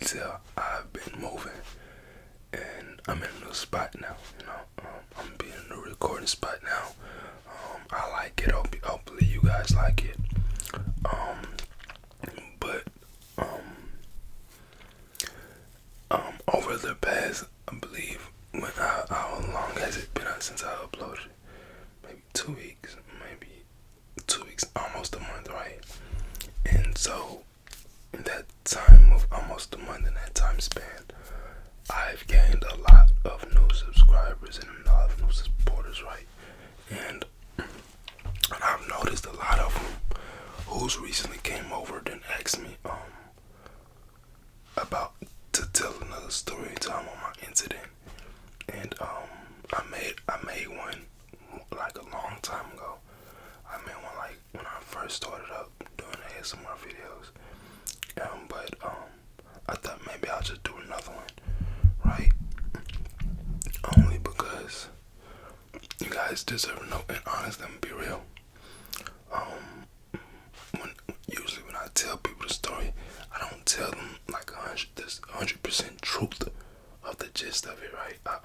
tell, I've been moving, and I'm in a new spot now. I'm being in a new recording spot now. I like it. Hopefully you guys like it. But over the past, I believe, how long has it been since I uploaded? Maybe 2 weeks, almost a month, right? And so, in that time of almost a month, in that time span, I've gained a lot of new subscribers and a lot of new supporters, right? And I've noticed a lot of them who's recently came over and asked me about to tell another story time on my incident. And I made one like a long time ago. I made one like when I first started up doing ASMR videos. But I thought maybe I'll just do another one, right? Only because you guys deserve to know, and honestly, I'm gonna be real. Usually when I tell people the story, I don't tell them like 100% truth of the gist of it, right? I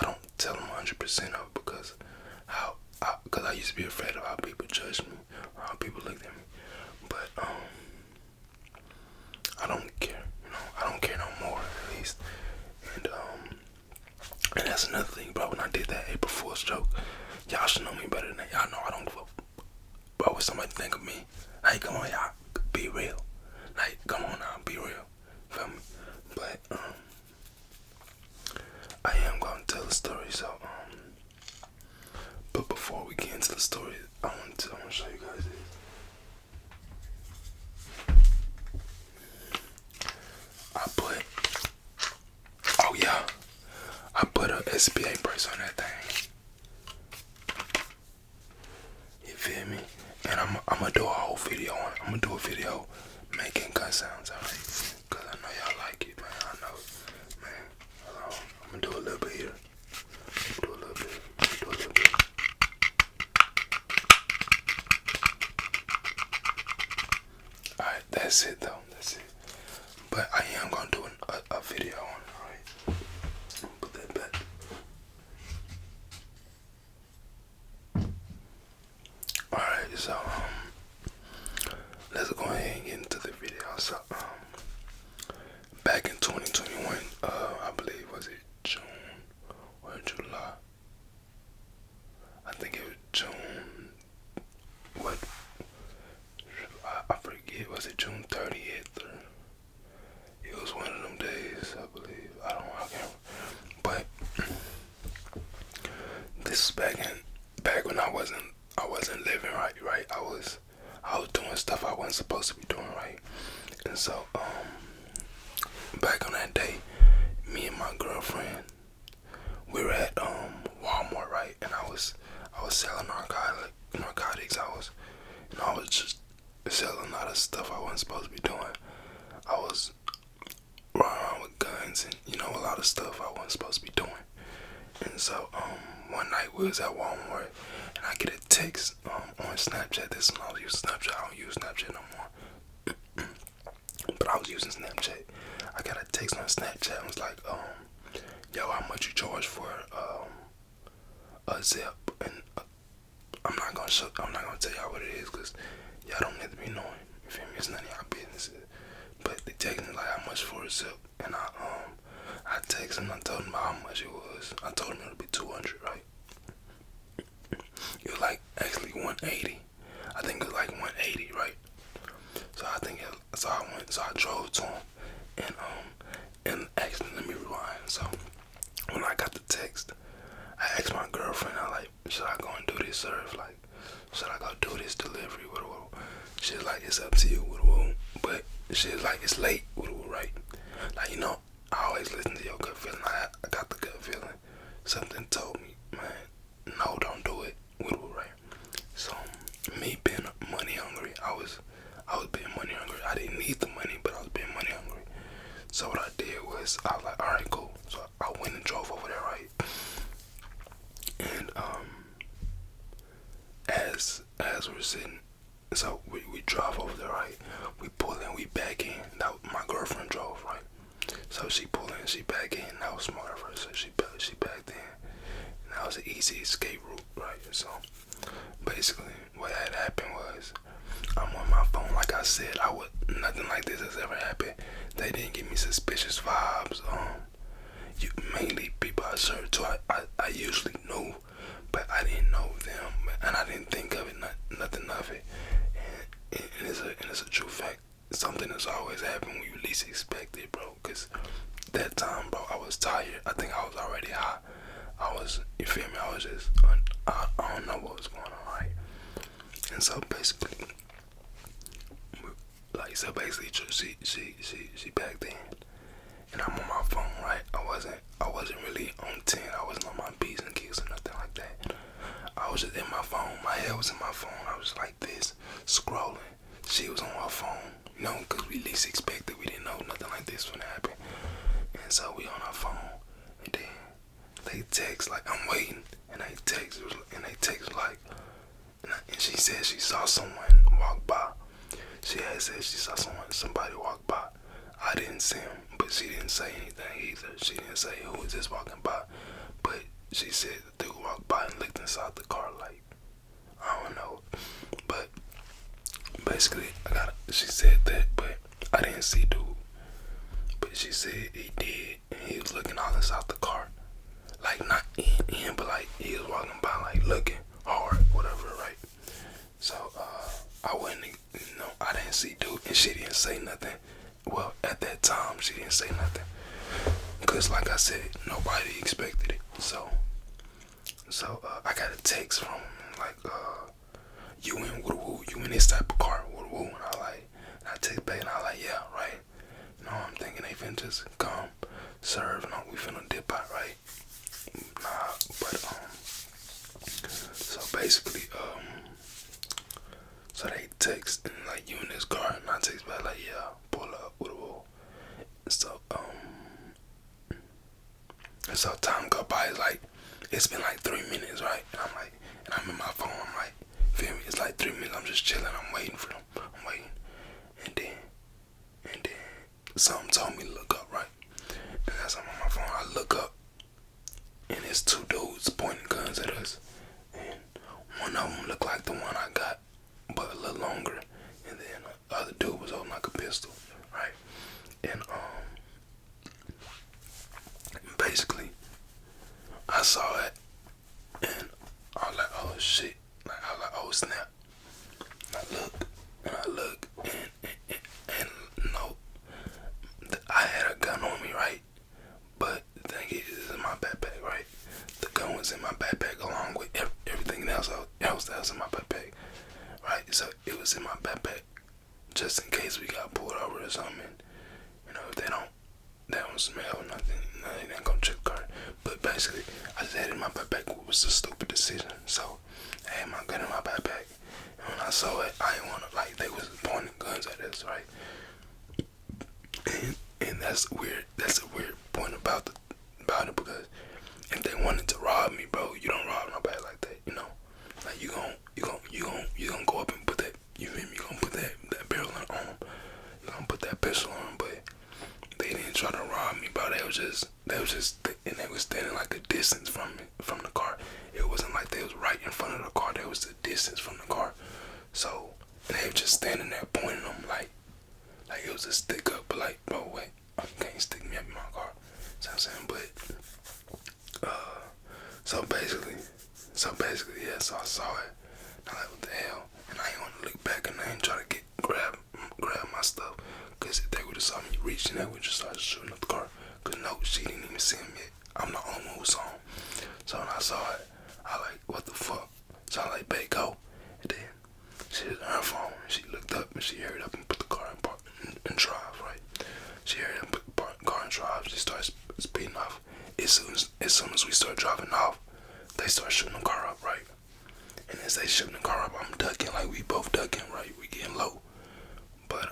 don't tell them 100% of it because I used to be afraid of how people judge me, or how people look at me. But I don't care, I don't care no more, at least. And that's another thing, bro. When I did that April Fool's joke, y'all should know me better than that. Y'all know I don't give a about what somebody think of me. Like, come on, y'all, be real. Like, come on now, be real. Feel me? But I am gonna tell the story. So but before we get into the story, I want to show you guys this. I put a SBA brace on that thing. You feel me? And I'm gonna do a whole video on it. I'm gonna do a video making gun sounds, alright? Cause I know y'all like it, man. I know, man. Hold on. I'm gonna do a little bit here. Do a little bit. Alright, that's it though. That's it. But I am gonna do a video on it, alright? Put that back. Alright, so let's go ahead and get into the video. So back in 2021, I believe, was it June or July? I think it was June. What? I forget. Was it June 30th? Or it was one of them days, I believe. I can't remember. But this is back when I wasn't living right. I was doing stuff I wasn't supposed to be doing, right? And so back on that day, me and my girlfriend, we were at Walmart, right? And I was selling narcotics. I was just selling a lot of stuff I wasn't supposed to be doing. I was running around with guns and a lot of stuff I wasn't supposed to be doing. And so one night we was at Walmart and I get a text on Snapchat. This is when I was using Snapchat. I don't use Snapchat no more. But I was using Snapchat. I got a text on Snapchat and was like, yo, how much you charge for a zip? And I'm not gonna tell y'all what it is because y'all don't need to be knowing. You feel me? It's none of y'all business. But they texted me like how much for a zip, and I texted him. I told him how much it was. I told him it would be 200, right? It was like actually 180. I think it was like 180, right? So I drove to him, and actually let me rewind. So when I got the text, I asked my girlfriend, I like, should I go and do this serve? Like, should I go do this delivery? She's like, it's up to you. But she's like, it's late. Right? Like, I always listen to your gut feeling. I got the gut feeling. Something told me, man, no, don't do it. Right? So me being money hungry, I was being money hungry. I didn't need the money, but I was being money hungry. So what I did was, I was like, all right, cool. So I went and drove over there, right? And as we're sitting, so we drive over there, right? We pull in, we back in. That my girlfriend drove, right? they didn't give me suspicious vibes. Mainly people I served to, I usually knew, but I didn't know them, and I didn't think of it, nothing of it. And it's a true fact. Something that's always happened when you least expect it, bro. Cause that time, bro, I was tired. I think I was already high. You feel me? I was just, I don't know what was going on, right? And so basically, she back then, and I'm on my phone, right? I wasn't really on 10. I wasn't on my B's and Q's or nothing like that. I was just in my phone. My head was in my phone. I was like this, scrolling. She was on her phone, you know, because we least expected. We didn't know nothing like this would happen. And so we on our phone, and then they text like, I'm waiting, and they text like, and she said she saw someone walk by. She had said she saw somebody walk by. I didn't see him, but she didn't say anything either. She didn't say who was this walking by, but she said the dude walked by and looked inside the car like, I don't know. But basically, she said that, but I didn't see dude. But she said he did, and he was looking all inside the car. Like, not in, but like, he was walking by, like, looking hard, whatever, right? So, I wasn't, I didn't see dude, and she didn't say nothing. Well, at that time, she didn't say nothing. Because, like I said, nobody expected it. So, I got a text from him, like, you in woo, you in this type of car, woo, and I text back, and I like, yeah, right? You know, I'm thinking they finna just come, serve, no, we finna dip out, right? Nah, but, so basically, so they text, and like, you in this car, and I text back, like, yeah, pull up, woo. So time go by, it's been like 3 minutes, right? And I'm in my phone, I'm like, feel me? It's like 3 minutes, I'm just chilling, I'm waiting for them, I'm waiting. And then, something told me to look up, right? And as I'm on my phone, I look up, and it's two dudes pointing guns at us. And one of them looked like the one I got, but a little longer. And then the other dude was holding like a pistol, right? And, basically, I saw it, and I was like, oh shit, I was like, oh snap. And I look, and no, I had a gun on me, right? But the thing is, it's in my backpack, right? The gun was in my backpack along with everything else that was in my backpack, right? So it was in my backpack just in case we got pulled over or something. You know, if they don't smell nothing, they ain't gonna check the car. But basically, I just had it in my backpack. It was a stupid decision. So I had my gun in my backpack. And when I saw it, I didn't wanna, like, they was pointing guns at us, right? And that's weird. That's a weird point about it, because if they wanted to rob me, bro, you don't rob nobody like that, you know. Like, you gon' go up and put that, you feel me? You gonna put that barrel on them. You gonna put that pistol on them, but they didn't try to rob me, bro. They was just, and they was standing like a distance from the car. It wasn't like they was right in front of the car. They was a distance from the car. So, and they were just standing there pointing them like it was a stick up, but like, bro, wait, you can't stick me up in my car. You know what I'm saying? But, so basically, yeah, so I saw it. And I'm like, what the hell? And I ain't want to look back, and I ain't try to grab my stuff. Because if they would have saw me reaching, they would just start shooting up the car. Because no, she didn't even see him yet. I'm the only one who saw him. So when I saw it, I like, what the fuck? So I like, babe, go. And then she was on her phone. She looked up and she hurried up and put the car in park and drive, right? She hurried up and put the car in drive. She started speeding off. As soon as we start driving off, they start shooting the car up, right? And as they shooting the car up, I'm ducking, like we both ducking, right? We getting low. But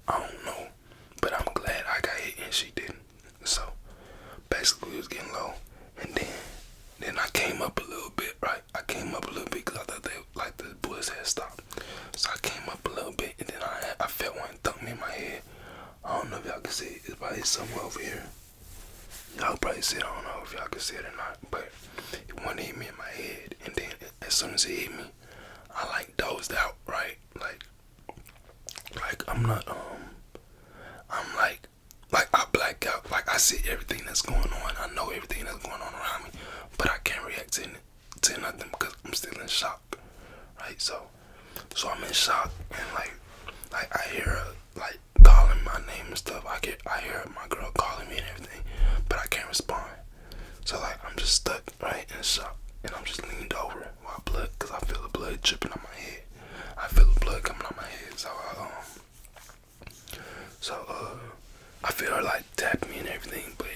I don't know. But I'm glad I got hit and she didn't. So basically we was getting low. And then I came up a little bit, right? I came up a little bit because I thought the bullets had stopped. So I came up a little bit, and then I felt one thump me in my head. I don't know if y'all can see it. It's probably somewhere over here. Y'all probably see it. I don't know if y'all can see it or not. But it one hit me in my head, and then as soon as it hit me, I like dozed out, right? Like I'm not I see everything that's going on. I know everything that's going on around me, but I can't react to nothing because I'm still in shock, right? So I'm in shock, and like I hear her like calling my name and stuff. I hear my girl calling me and everything, but I can't respond. So like I'm just stuck, right, in shock, and I'm just leaned over while blood, cause I feel the blood dripping on my head. I feel the blood coming on my head. I feel her like tap me and everything, but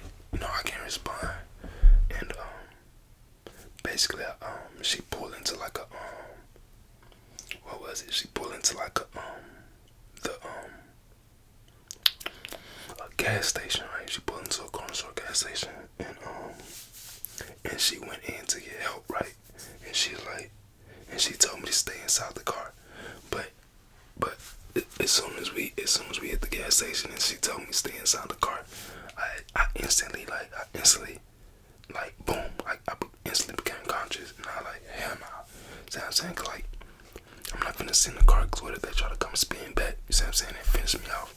I can't respond. And basically she pulled into like a what was it? She pulled into like the a gas station, right? She pulled into a corner store gas station, and she went in to get help, right? And she told me to stay inside the car, but as soon as we hit the gas station and she told me to stay inside the car, I instantly boom, I instantly became conscious, and I like hell nah. See what I'm saying? 'Cause like I'm not finna sit in the car, cause what if they try to come spin back? You see what I'm saying? And finish me off.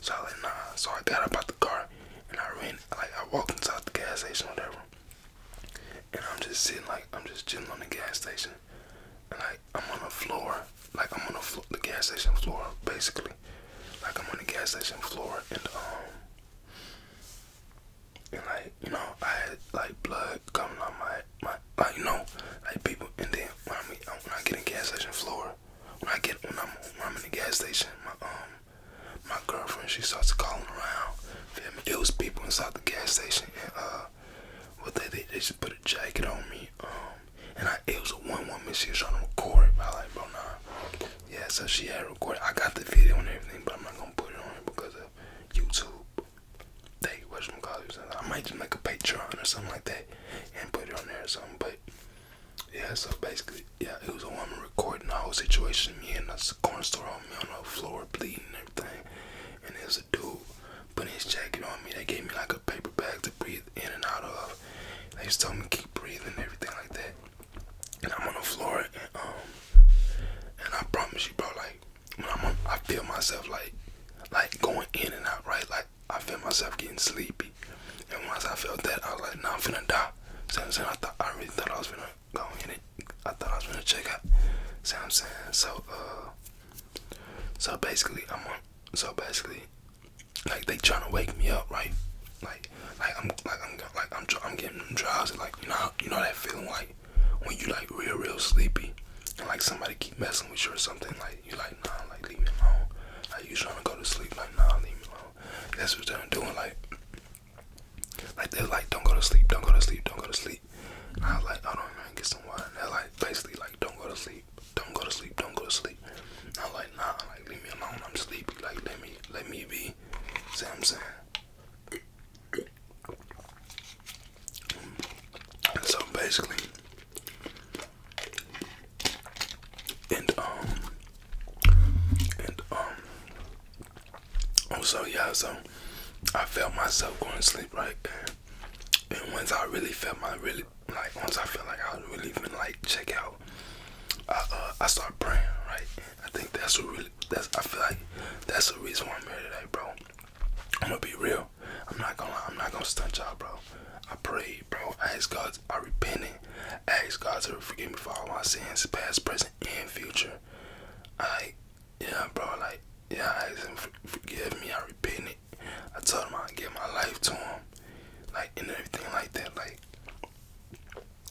So I like nah. So I got up out the car and I walked inside the gas station, whatever. And I'm just sitting I'm just chilling on the gas station, and I'm on the floor, I'm on the gas station floor basically, I'm on the gas station floor, and I had blood coming on my people, and then when I get in the gas station floor, when I'm in the gas station, my girlfriend, she starts calling around. Feel me? It was people inside the gas station, and they just put a jacket on me, and it was a one woman. She was trying to record. I like, bro, nah. Yeah, so she had recorded. I got the video and everything, but I'm not gonna put it on here because of YouTube. I might just make a Patreon or something like that and put it on there or something. But yeah, so basically, yeah, it was a woman recording the whole situation. Me in the corner store on me on the floor bleeding and everything, and there was a dude putting his jacket on me. They gave me like a paper bag to breathe in and out of. They just told me to keep breathing and everything like that. And I'm on the floor, and I promise you, bro, when I feel myself like going in and out, right? Like I feel myself getting sleepy. And once I felt that, I was like, nah, I'm finna die. See what I'm saying? I really thought I was finna go in it. I thought I was finna check out. See what I'm saying? So basically, they trying to wake me up, right? I'm getting drowsy. You know that feeling when you real sleepy, and somebody keep messing with you or something. You nah, leave me alone. You trying to go to sleep, nah, leave me alone. That's what they're doing, they're don't go to sleep, don't go to sleep, don't go to sleep. And I was like, hold on, man, get some water. And they're basically don't go to sleep, don't go to sleep, don't go to sleep. And I'm like, nah, leave me alone, I'm sleepy, let me be. See what I'm saying? And so basically, so I felt myself going to sleep, right? And once I really felt once I felt like I was really even check out, I started praying, right? And I think I feel like that's the reason why I'm here today, bro. I'm gonna be real. I'm not gonna stunt y'all, bro. I prayed, bro. I repented. I asked God to forgive me for all my sins, past, present, and future. I asked him to forgive me. I repented. I told him I'd give my life to him, and everything like that,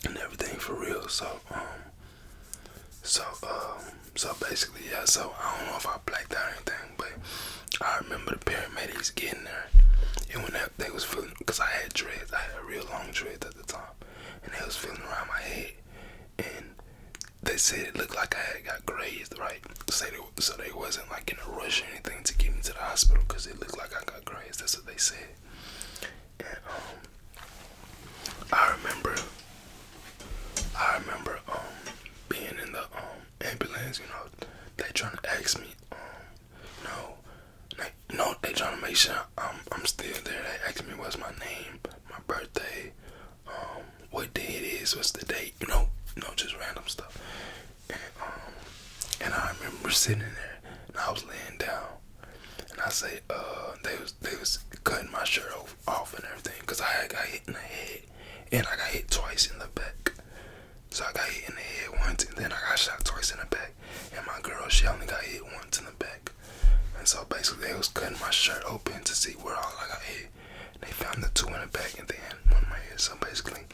and everything for real. So basically, yeah. So I don't know if I blacked out or anything, but I remember the paramedics getting there, and when they was feeling, because I had dreads, I had a real long dread at the time, and they was feeling around my head, and they said it looked like I had got grazed, right? So they wasn't in a rush or anything to get me to the hospital because it looked like I got grazed. That's what they said. And I remember being in the ambulance. They trying to ask me, they trying to make sure I'm still there. They asked me what's my name, my birthday, what day it is, what's the date, just random stuff. And I remember sitting there, and I was laying down, and I say, they was cutting my shirt off and everything, cause I had got hit in the head, and I got hit twice in the back. So I got hit in the head once, and then I got shot twice in the back. And my girl, she only got hit once in the back. And so basically, they was cutting my shirt open to see where all I got hit. And they found the 2 in the back and then 1 in my head. So basically,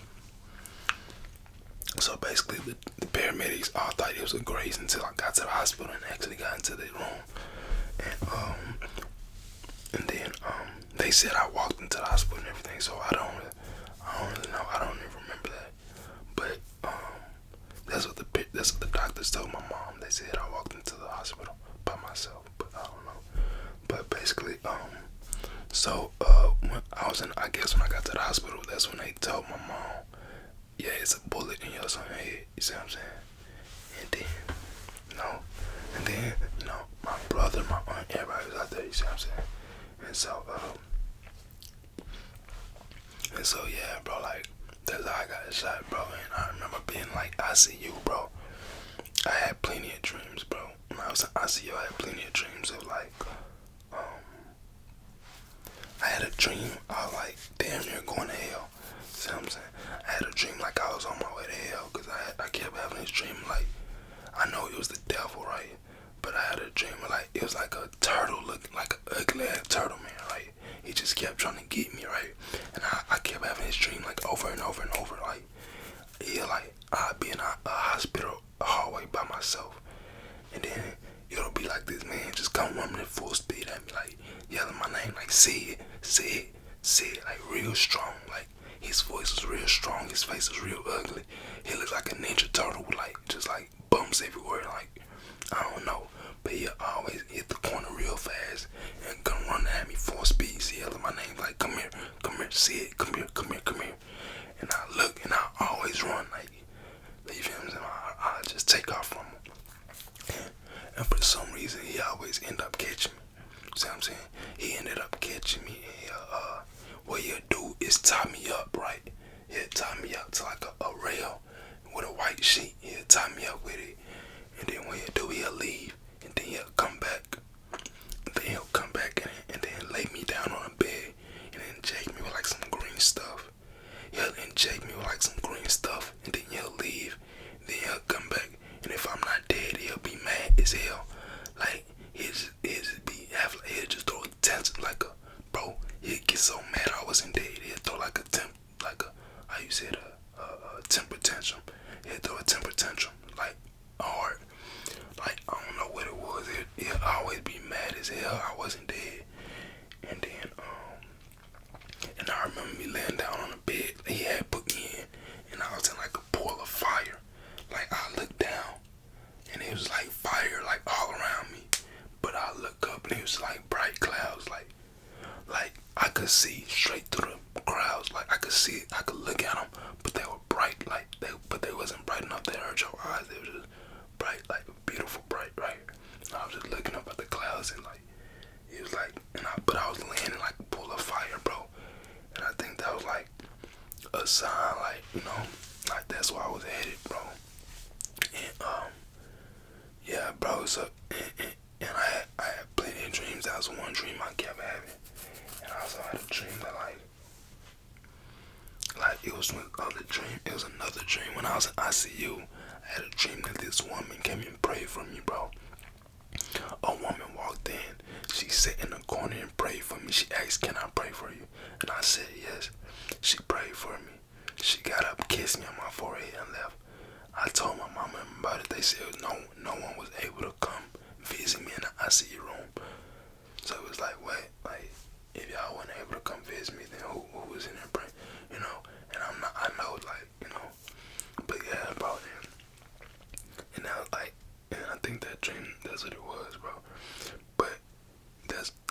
the paramedics all thought it was a graze until I got to the hospital and actually got into the room. And then they said I walked into the hospital and everything. So I don't really know. I don't even remember that. But that's what the doctors told my mom. They said I walked into the hospital by myself, but I don't know. But basically, when I guess when I got to the hospital, that's when they told my mom, yeah, it's a bullet in your son's head. You see what I'm saying? And then, my brother, my aunt, everybody was out there. You see what I'm saying? And so yeah, bro, like, that's how I got shot, bro. And I remember being like ICU, bro. I had plenty of dreams, bro. When I was in ICU, I had plenty of dreams of like, I had a dream I was like damn near going to hell. See what I'm saying? I had a dream like I was on my way to hell, because I kept having this dream like, I know it was the devil, right? But I had a dream like, it was like a turtle looking like an ugly ass turtle man, right? He just kept trying to get me, right? And I kept having this dream like over and over and over, like, yeah, like I'd be in a hospital hallway by myself, and then it'll be like this man just come running at full speed at me, like yelling my name, like say it, like real strong. Like his voice was real strong, his face was real ugly. He looked like a ninja turtle with like just like bumps everywhere, like I don't know. But he always hit the corner real fast and come running at me full speed, yelling my name like come here, say it, come here. And I look and I always run, like, you feel what I'm saying? I just take off from him. And for some reason, he always end up catching me. See what I'm saying? He ended up catching me. And what he'll do is tie me up, right? He'll tie me up to like a rail with a white sheet. He'll tie me up with it. And then what he'll do, he'll leave. And then he'll come back. And then lay me down on a bed. And then inject me with like some green stuff. He'll inject me with like some green stuff, and then he'll leave. Then he'll come back, and if I'm not dead, he'll be mad as hell. Like he'll just throw a tantrum, like a bro. He'll get so mad I wasn't dead. He'll throw like a temper tantrum. He'll throw a temper tantrum, like hard. Like I don't know what it was. He'll always be mad as hell I wasn't dead. And then and I remember me laying down on the bed that he had put me in, and I was in like a pool of fire. Like I looked down, and it was like fire like all around me. But I looked up, and it was like bright clouds. Like I could see straight through the clouds. Like I could look at them, but they were bright. But they wasn't bright enough to hurt your eyes. They were just bright, like beautiful bright, right? And I was just looking up at the clouds, and like it was like, but I was laying in like a pool of fire, bro. And I think that was like a sign, like, like that's where I was headed, bro. And yeah, bro. So and I had plenty of dreams. That was one dream I kept having. And I also had a dream that like it was another dream. It was another dream when I was in ICU. I had a dream that this woman came and prayed for me, bro. A woman walked in. She sat in the corner and prayed for me. She asked, "Can I pray for you?" And I said yes. She prayed for me. She got up, kissed me on my forehead, and left. I told my mama about it. They said no one was able to come visit me in the ICU room. So it was like, what? Like, if y'all wasn't able to come visit me, then who was in there praying? And I know, like, but yeah, bro. And I was like, and I think that dream, that's what it was, bro. But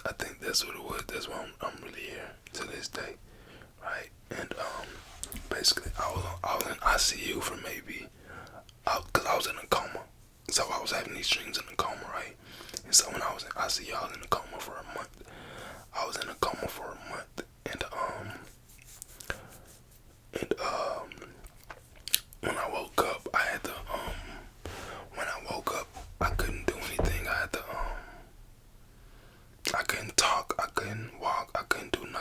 I think that's what it was. That's why I'm really here to this day, right? And basically, I was in ICU for maybe, cause I was in a coma. So I was having these dreams in a coma, right? And so when I was in ICU, I was in a coma for a month. When I woke up, I couldn't do anything. I couldn't talk, I couldn't walk, I couldn't do nothing.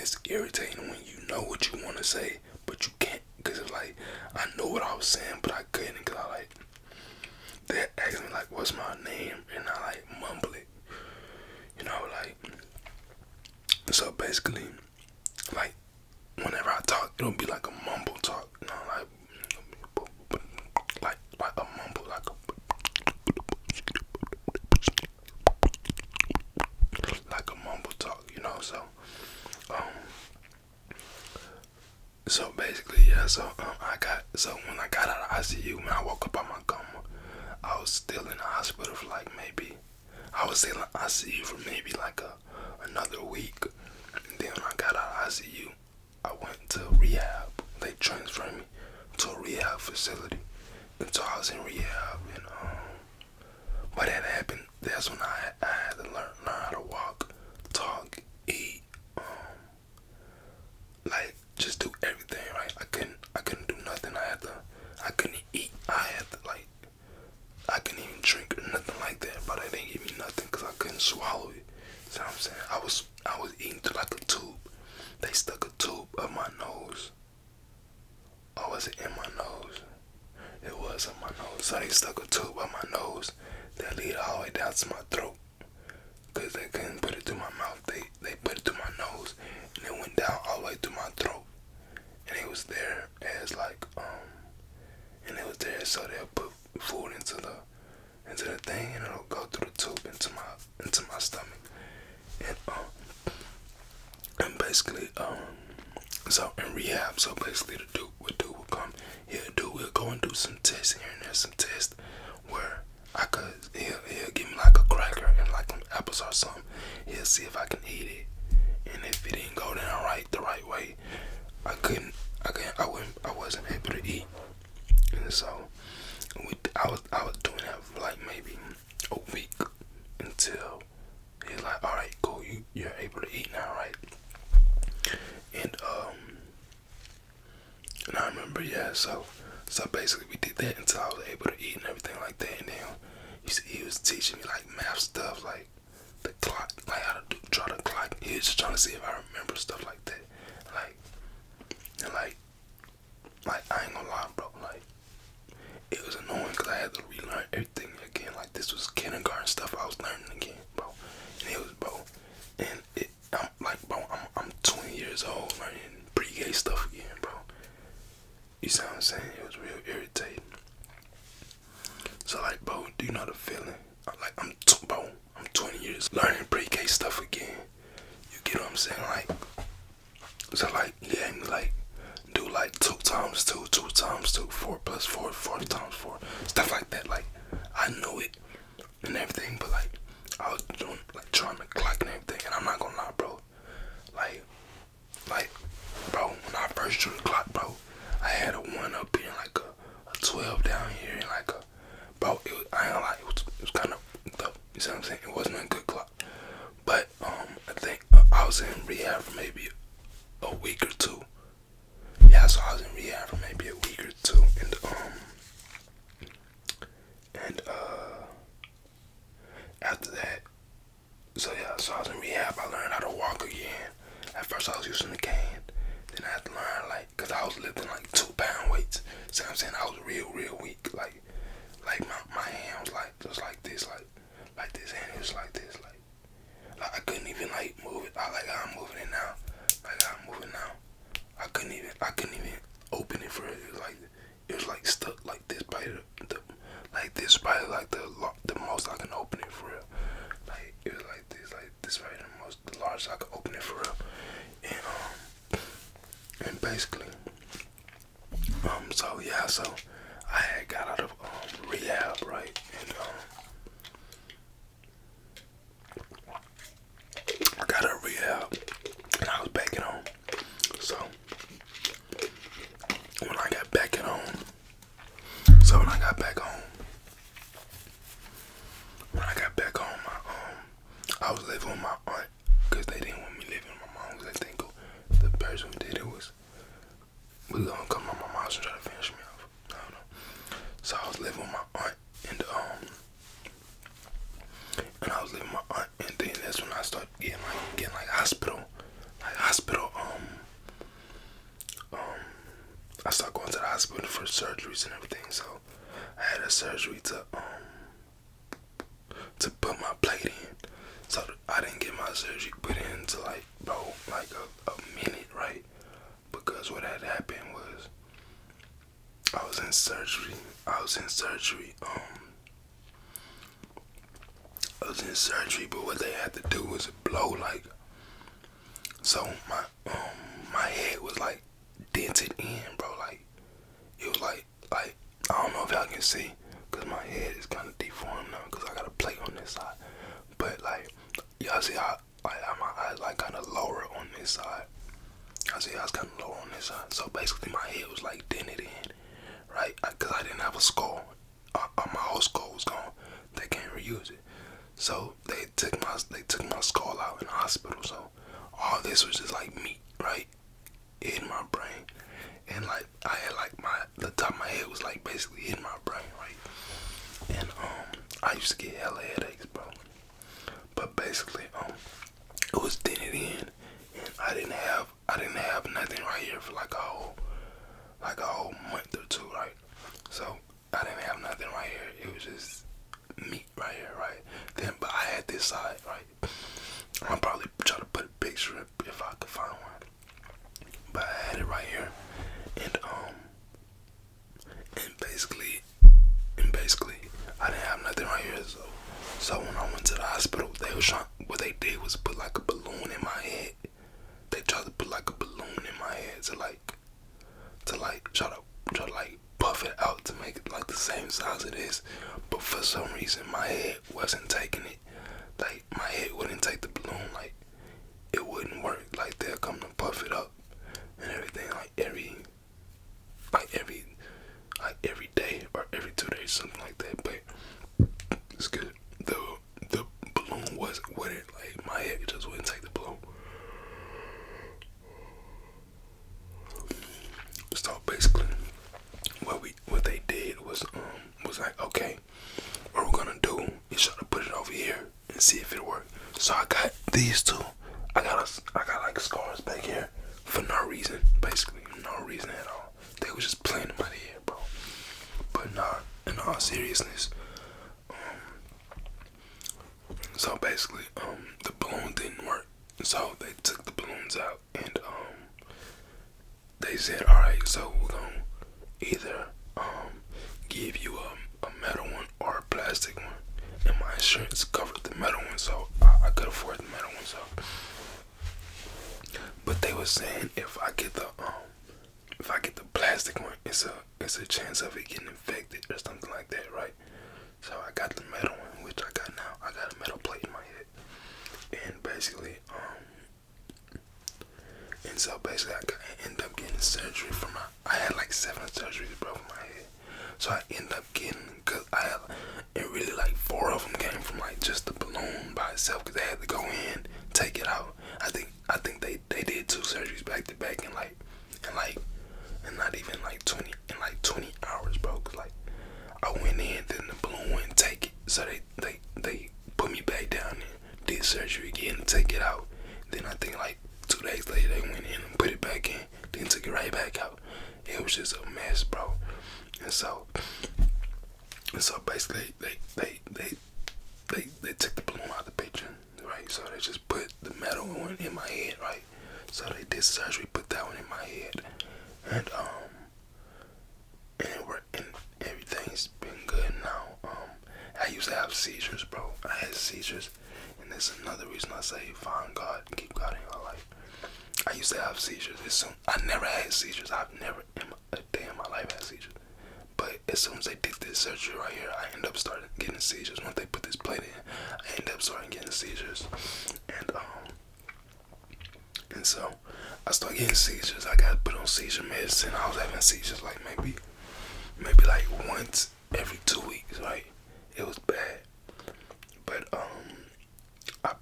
it's irritating when you know what you want to say, but you can't, because it's like, I know what I was saying, but I couldn't, because I like, they asked me like, what's my name, and I like mumble it, you know, like, so basically, like, whenever I talk, it'll be like a mumble talk, you know, like a mumble, like a mumble talk, you know. So basically, yeah. So when I got out of ICU, when I woke up out my coma, I was still in the hospital for like maybe, I was still in ICU for maybe like another week. And then when I got out of ICU, I went to rehab. They transferred me to a rehab facility. And so I was in rehab, and what had happened, that's when I had to learn how to walk, talk, eat, like just do everything, right? I couldn't do nothing. I couldn't eat. I couldn't even drink or nothing like that. But they didn't give me nothing because I couldn't swallow it. You know what I'm saying? I was eating through like a tube. They stuck a tube up my nose. Or was it in my nose? It was up my nose. So they stuck a tube up my nose that lead all the way down to my throat. Because they couldn't put it through my mouth. They put it through my nose. And it went down all the way through my throat. And it was there as like, and it was there so they'll put food into the thing, and it'll go through the tube into my stomach. And basically, so in rehab, so basically the dude would come, we'll go and do some tests here and there, some tests where he'll give me like a cracker and like some apples or something. He'll see if I can eat it, and if it didn't go down the right way, I wasn't able to eat. And so I was doing that for like maybe a week until he's like, all right, cool, you're able to eat now, right? And I remember, yeah, so basically we did that until I was able to eat and everything like that. And then he was teaching me like math stuff, like the clock, like how to draw the clock. He was just trying to see if I remember stuff like that. Like I ain't gonna lie, bro, like it was annoying because I had to relearn everything again. Like this was kindergarten stuff I was learning again, bro. And it was, bro, and I'm like, bro, I'm 20 years old learning pre-K stuff again, bro. You see what I'm saying? It was real irritating. So like, bro, do you know the feeling? I'm 20 years learning pre-K stuff again. You get what I'm saying? Like, so like, yeah, and like, do like 2 times 2, 2 times 2, 4 plus 4, 4 times 4, stuff like that. Like, I knew it and everything, but like, I was doing like trying to clock and everything. And I'm not gonna lie, bro. Like, bro, when I first drew the clock, bro, I had a 1 up here, like a 12 down here, and like bro, I ain't gonna lie, it was kind of tough. You see what I'm saying? It wasn't a good clock. But I think I was in rehab for maybe a week or 2. Yeah, so I was in rehab for maybe a week or 2, and after that, so I was in rehab. I learned how to walk again. At first I was using the cane, then I had to learn, like, cause I was lifting like 2-pound weights. See what I'm saying? I was real weak. Like my hand was like just like this, like this hand. It was like this, like I couldn't even like move it. I'm moving it now. I couldn't even open it for it. It was like stuck like this by the most I can open it for real. Like it was like this right, the largest I could open it for real. And basically, so I had got out of rehab, right, and I got out of rehab and I was back at home. So when I got back home, I was living with my aunt because they didn't want me living with my mom. Because they think the person who did it was gonna come to my mom's and try to finish me off. I don't know. So I was living with my aunt, and I was living with my aunt, and then that's when I started getting like hospital surgeries and everything. So I had a surgery to put my plate in. So I didn't get my surgery put in until like a minute, right? Because what had happened was I was in surgery. I was in surgery. But what they had to do was blow like. So my head was like dented in, bro. Like it was like I don't know if y'all can see, cause my head is kind of deformed now, cause I got a plate on this side. But like y'all see how my eyes like kind of lower on this side. I see I was kind of lower on this side. So basically my head was like dented in, right? Cause I didn't have a skull. My whole skull was gone. They can't reuse it. So they took my skull out in the hospital. So all this was just like meat, right, in my brain, and like I had like the top of my head was like basically in my brain, right, and I used to get hella headaches, bro. But basically it was dented in, and I didn't have nothing right here for like a whole month or two, right. So I didn't have nothing right here. It was just meat right here, right. Then, but I had this side, right. I'll probably try to put a picture if I could find one. But I had it right here, and basically, I didn't have nothing right here. So when I went to the hospital, what they did was put like a balloon in my head. They tried to put like a balloon in my head to try to like puff it out to make it like the same size it is. But for some reason, my head wasn't taking it. Like my head wouldn't take the balloon. Like it wouldn't work. Like they'll come to puff it up and everything. Like every day or every 2 days, something like that. But it's good. The balloon wouldn't, like my head just wouldn't take the balloon. So basically, what they did was like, okay, what we're gonna do is try to put it over here and see if it works. So I got these two. I got like scars back here for no reason, basically no reason at all. They was just playing in my head, bro. But nah, in all seriousness, so basically, the balloon didn't work. So they took the balloons out, and they said, all right, so we're gonna either give you a metal one or a plastic one. And my insurance covered the metal one, so I could afford the metal one. So, but they were saying if I get the plastic one, it's a chance of it getting infected or something like that, right? So I got the metal one, which I got now. I got a metal plate in my head, and basically, I ended up getting surgery for I had like 7 surgeries, bro, for my head. So I ended up getting, cause and really like 4 of them came from like just the balloon by itself, cause they had to go in, take it out. I think they did 2 surgeries back to back in not even like 20 hours, bro. Cause like I went in, then the balloon wouldn't take it, so they put me back down and did surgery again to take it out. Then I think like 2 days later they went in and put it back in, then took it right back out. It was just a mess, bro. And so basically they took the balloon out of the picture, right? So they just put the metal one in my head, right? So they did surgery, put that one in my head, and and everything's been good now. I used to have seizures, bro. I had seizures, and that's another reason I say find God and keep God in your life. I used to have seizures. I never had seizures. I've never a day in my life had seizures. But as soon as they did this surgery right here, I ended up starting getting seizures. Once they put this plate in, I ended up starting getting seizures, and so I started getting seizures. I got put on seizure medicine. I was having seizures like maybe like once every 2 weeks, right? It was bad, but I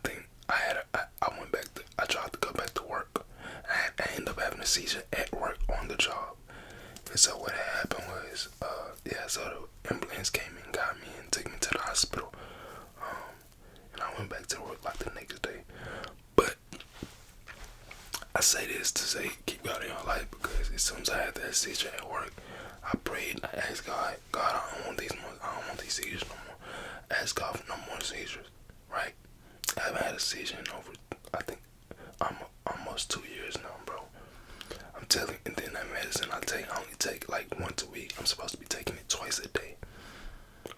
think I tried to go back to work. I ended up having a seizure at work on the job. And so what happened was, so the ambulance came and got me and took me to the hospital. And I went back to work like the next day. But I say this to say keep God in your life because as soon as I had that seizure at work, I prayed. I asked God, God, I don't want these seizures no more. I asked God for no more seizures. Right? I haven't had a seizure in over, I think, almost 2 years now, bro. I'm telling you, and then that medicine I only take like once a week. I'm supposed to be taking it twice a day.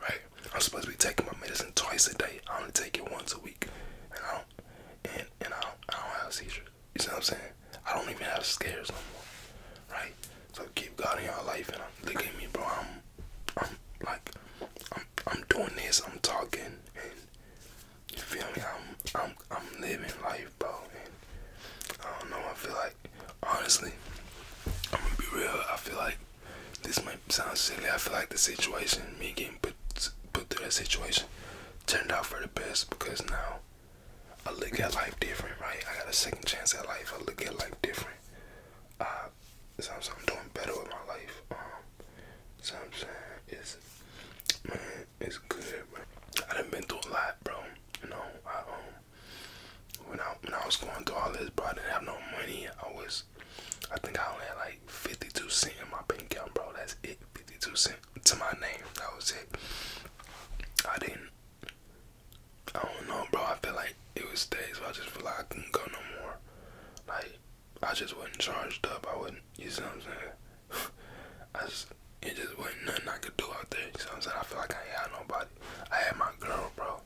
Right? I'm supposed to be taking my medicine twice a day. I only take it once a week. And I don't have seizures. You see what I'm saying? I don't even have scares no more. Right? So keep God in your life and look at me, bro. I'm doing this, I'm talking, and you feel me? I'm living life, bro. And I don't know, I feel like honestly, I'm gonna be real, I feel like this might sound silly. I feel like the situation, me getting put through that situation, turned out for the best because now I look at life different, right? I got a second chance at life. I look at life different. So I'm doing better with my life. So I'm saying it's good, bro. I done been through a lot, bro. You know, when I was going through all this, bro, I didn't have no money. I think I only had like 52 cents in my bank account, bro. That's it, 52 cents to my name. That was it. I don't know, bro. I feel like it was days where I just feel like I couldn't go no more. Like, I just wasn't charged up. I wasn't, you see what I'm saying? It just wasn't nothing I could do out there. You see what I'm saying? I feel like I ain't had nobody. I had my girl, bro.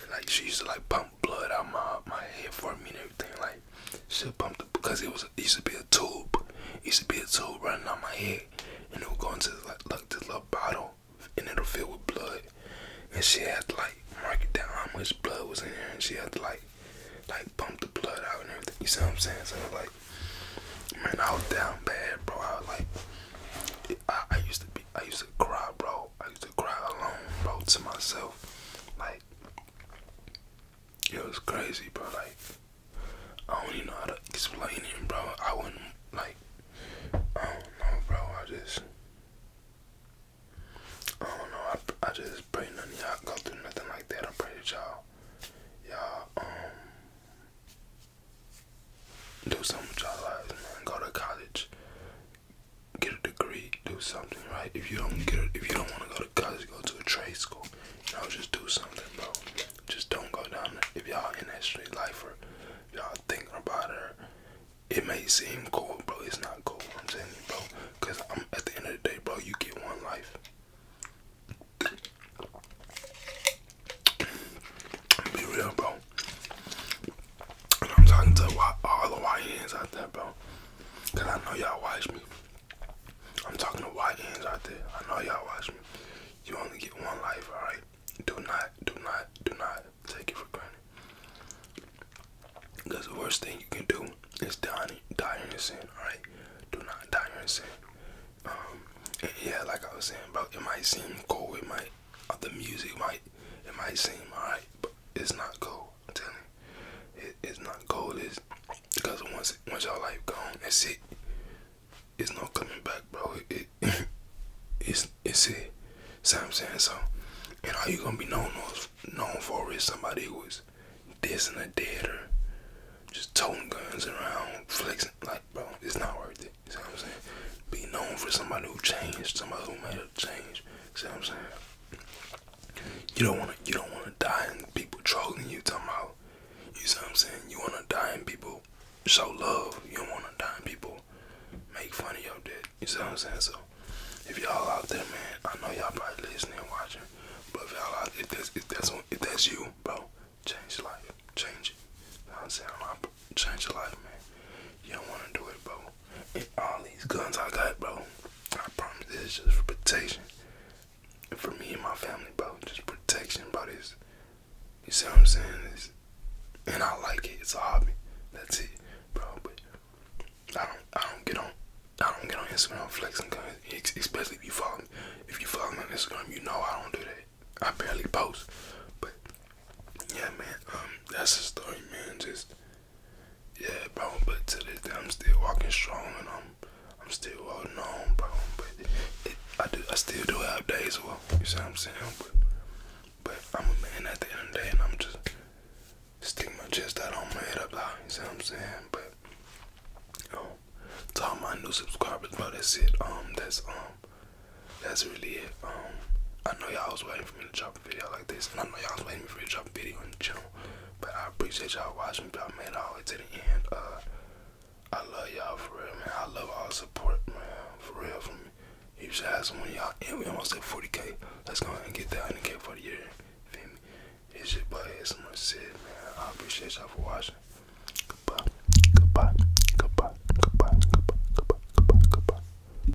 And like, she used to like pump blood out my head for me and everything. Like, she pumped it because it used to be a tube. It used to be a tube running out my head. And it would go into like this little bottle. And it'll fill with blood. And she had to like mark it down how much blood was in there. And she had to like pump the blood out and everything. You see what I'm saying? So like, man, I was down bad, bro. I was like, I used to cry, bro. I used to cry alone, bro, to myself. Like, it was crazy, bro. Like, I don't even know how to explain it, bro. I wouldn't, like, I don't know, bro. I don't know. I just pray none of y'all go through nothing like that. I pray that y'all do something with y'all lives, man. Go to college, get a degree, do something, right? If you don't want to go to college, go to a trade school. You know, just do something, bro. Just don't go down there. If y'all in that street life or y'all thinking about it, it may seem cool, bro. It's not cool. I'm telling you, bro. Cause at the end of the day, bro, you get one life. Be real, bro. And I'm talking to all the YNs out there, bro. Cause I know y'all watch me. I'm talking to YNs out there. I know y'all watch me. You only get one life, alright? Do not take it for granted. Because the worst thing you can do is die in your sin, alright? Do not die in your sin. And yeah, like I was saying, bro, it might seem cool. The music might seem alright, but it's not cool. I'm telling you, it's not cool. It's because once your life gone, that's it. It's no coming back, bro. It's it. See what I'm saying? So, and all you gonna be known for is somebody who was dissing a dead or just toting guns around, flexing. Like, bro, it's not worth it. You see what I'm saying? Be known for somebody who changed, somebody who made a change. See what I'm saying? You don't wanna die and people trolling you, talking about. You see what I'm saying? You wanna die and people show love. You don't wanna die and people make fun of your death. You see what I'm saying? So, if y'all out there, man, I know y'all probably listening and watching, but if y'all out, if that's you, bro, change your life, change it. You know what I'm saying? Change your life, man. You don't want to do it, bro. And all these guns I got, bro, I promise this is just for protection. And for me and my family, bro, just protection, bro. This, you see what I'm saying? And I like it. It's a hobby. That's it, bro. But I don't get on Instagram flexing guns, especially if you follow me. If you follow me on Instagram, you know I don't do that. I barely post. But yeah, man, that's the story, man. Just yeah, bro. But to this day, I'm still walking strong, and I'm still holding on, bro. But I still do have days where, you see what I'm saying? But I'm a man at the end of the day, and I'm just sticking my chest out on my head up loud. You see what I'm saying? But To all my new subscribers, bro, that's it. That's really it. I know y'all was waiting for me to drop a video like this, and I know y'all was waiting for me to drop a video on the channel. But I appreciate y'all watching. Y'all made it all the way to the end. I love y'all for real, man. I love all the support, man. For real, from me. You should have some of y'all. And we almost at 40K. Let's go ahead and get that 100K for the year. Feel me? It's your boy, it's my shit, man. I appreciate y'all for watching.